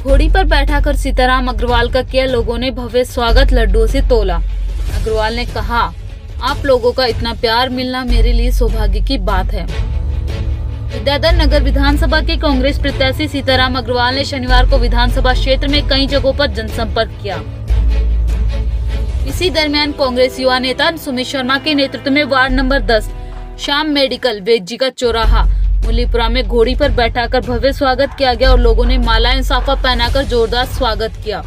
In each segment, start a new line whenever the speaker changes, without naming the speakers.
घोड़ी पर बैठाकर सीताराम अग्रवाल का किया लोगों ने भव्य स्वागत, लड्डुओं से तोला। अग्रवाल ने कहा, आप लोगों का इतना प्यार मिलना मेरे लिए सौभाग्य की बात है। विद्याधर नगर विधानसभा के कांग्रेस प्रत्याशी सीताराम अग्रवाल ने शनिवार को विधानसभा क्षेत्र में कई जगहों पर जनसंपर्क किया। इसी दरमियान कांग्रेस युवा नेता सुमित शर्मा के नेतृत्व में ward number 10 Shyam medical veggie का चौराहा मुलीपुरा में घोड़ी पर बैठाकर भव्य स्वागत किया गया और लोगों ने मालाएं साफा पहनाकर जोरदार स्वागत किया।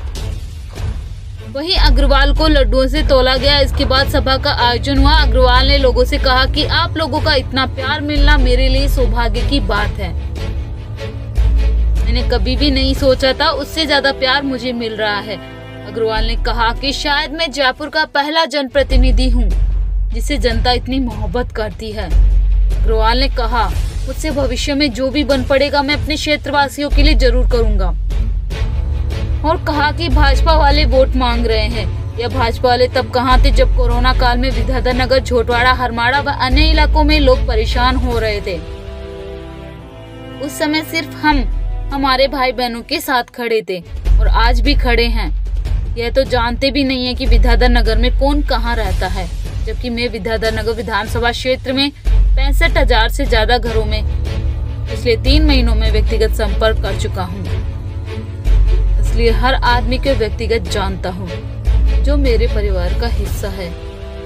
वहीं अग्रवाल को लड्डुओं से तोला गया। इसके बाद सभा का आयोजन हुआ। अग्रवाल ने लोगों से कहा कि आप लोगों का इतना प्यार मिलना मेरे लिए सौभाग्य की बात है। मैंने कभी भी नहीं सोचा था उससे ज्यादा प्यार मुझे मिल रहा है। अग्रवाल ने कहा कि शायद मैं जयपुर का पहला जनप्रतिनिधि हूं जिसे जनता इतनी मोहब्बत करती है। अग्रवाल ने कहा, मुझसे भविष्य में जो भी बन पड़ेगा मैं अपने क्षेत्रवासियों के लिए जरूर करूंगा और कहा कि भाजपा वाले वोट मांग रहे हैं। यह भाजपा वाले तब कहां थे जब कोरोना काल में विद्याधर नगर, झोटवाड़ा, हरमाड़ा व अन्य इलाकों में लोग परेशान हो रहे थे। उस समय सिर्फ हम हमारे भाई बहनों के साथ खड़े थे और आज भी खड़े हैं। यह तो जानते भी नहीं है कि विद्याधर नगर में कौन कहां रहता है, जबकि मैं विद्याधर नगर विधानसभा क्षेत्र में 65,000 से ज्यादा घरों में पिछले 3 महीनों में व्यक्तिगत संपर्क कर चुका हूं। इसलिए हर आदमी को व्यक्तिगत जानता हूं जो मेरे परिवार का हिस्सा है।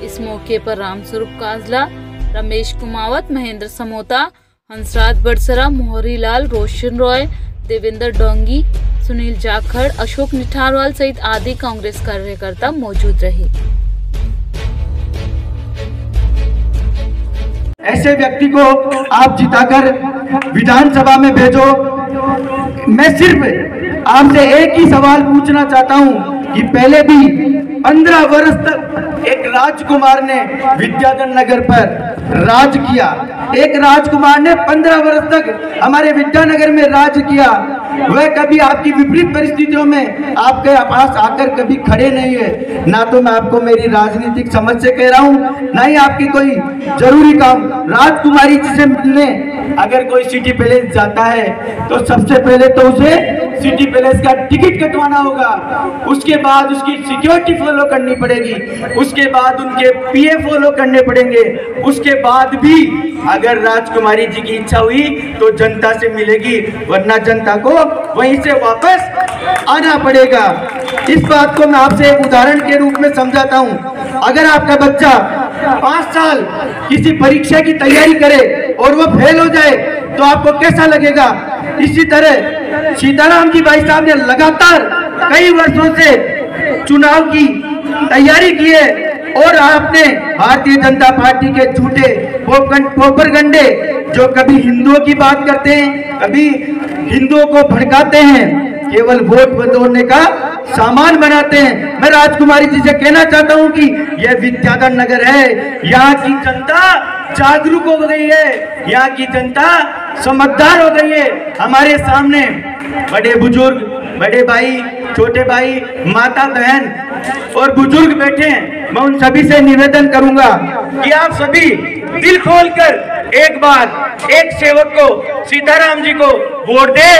इस मौके पर रामस्वरूप काजला, रमेश कुमावत, महेंद्र समोता, हंसराज बड़सरा, मोहरी लाल, रोशन रॉय, देवेंद्र डोंगी, सुनील जाखड़, अशोक निठारवाल सहित आदि कांग्रेस कार्यकर्ता मौजूद रहे।
ऐसे व्यक्ति को आप जिताकर विधानसभा में भेजो। मैं सिर्फ आपसे एक ही सवाल पूछना चाहता हूं कि पहले भी 15 वर्ष तक एक राजकुमार ने विद्याधर नगर पर राज किया। एक राजकुमार ने 15 वर्ष तक हमारे विद्यानगर में राज किया। वह कभी आपकी विपरीत परिस्थितियों में आपके पास आकर कभी खड़े नहीं है। ना तो मैं आपको मेरी राजनीतिक समझ से कह रहा हूँ, ना ही आपकी कोई जरूरी काम। राजकुमारी जी से मिलने अगर कोई सिटी पैलेस जाता है तो सबसे पहले तो उसे सिटी पैलेस का टिकट कटवाना होगा, उसके बाद उसकी सिक्योरिटी फॉलो करनी पड़ेगी, उसके बाद उनके पीए फॉलो करने पड़ेंगे, उसके बाद भी अगर राजकुमारी जी की इच्छा हुई तो जनता से मिलेगी, वरना जनता को वहीं से वापस आना पड़ेगा। इस बात को मैं आपसे एक उदाहरण के रूप में समझाता हूं। अगर आपका बच्चा 5 साल किसी परीक्षा की तैयारी करे और वो फेल हो जाए तो आपको कैसा लगेगा? इसी तरह सीताराम जी भाई साहब ने लगातार कई वर्षों से चुनाव की तैयारी की है और आपने भारतीय जनता पार्टी के झूठे प्रोपगंडे जो कभी हिंदुओं की बात करते हैं, कभी हिंदुओं को भड़काते हैं, केवल वोट बटोरने का सामान बनाते हैं। मैं राजकुमारी जी से कहना चाहता हूं कि यह विद्याधर नगर है, यहाँ की जनता जागरूक हो गई है, यहाँ की जनता समझदार हो गई है। हमारे सामने बड़े बुजुर्ग, बड़े भाई, छोटे भाई, माता बहन और बुजुर्ग बैठे हैं। मैं उन सभी से निवेदन करूंगा कि आप सभी दिल खोलकर एक बार एक सेवक को, सीताराम जी को वोट दे।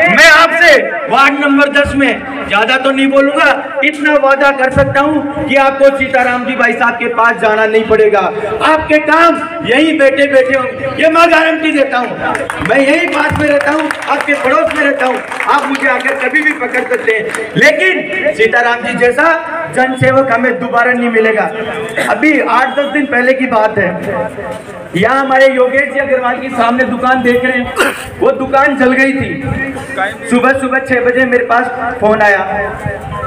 मैं आपसे वार्ड नंबर 10 में ज्यादा तो नहीं बोलूंगा, इतना वादा कर सकता हूं कि आपको सीताराम जी भाई साहब के पास जाना नहीं पड़ेगा। आपके काम यहीं बैठे बैठे हो, ये मैं गारंटी देता हूं। मैं यही पास में रहता हूं, आपके पड़ोस में रहता हूं, आप मुझे आकर कभी भी पकड़ सकते हैं। लेकिन सीताराम जी जैसा जनसेवक हमें दोबारा नहीं मिलेगा। अभी 8-10 दिन पहले की बात है, यहाँ हमारे योगेश जी अग्रवाल की सामने दुकान देख रहे हैं, वो दुकान जल गई थी। सुबह 6 बजे मेरे पास फोन आया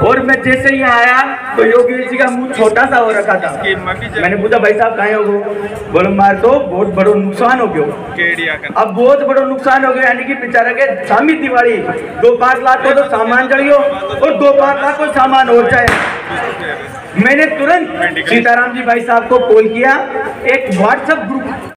और मैं जैसे ही आया तो योगेश जी का मुंह छोटा सा हो रखा था। मैंने पूछा, भाई साहब कहाँ हो गो? बोलो, मार तो बहुत बड़ो नुकसान हो गयो। अब बहुत बड़ो नुकसान हो गया, यानी कि बेचारा के सामी दिवाली 2-5 लाख को तो सामान जलियो और 2-5 लाख को सामान हो जाए। मैंने तुरंत सीताराम जी भाई साहब को कॉल किया। एक व्हाट्सएप ग्रुप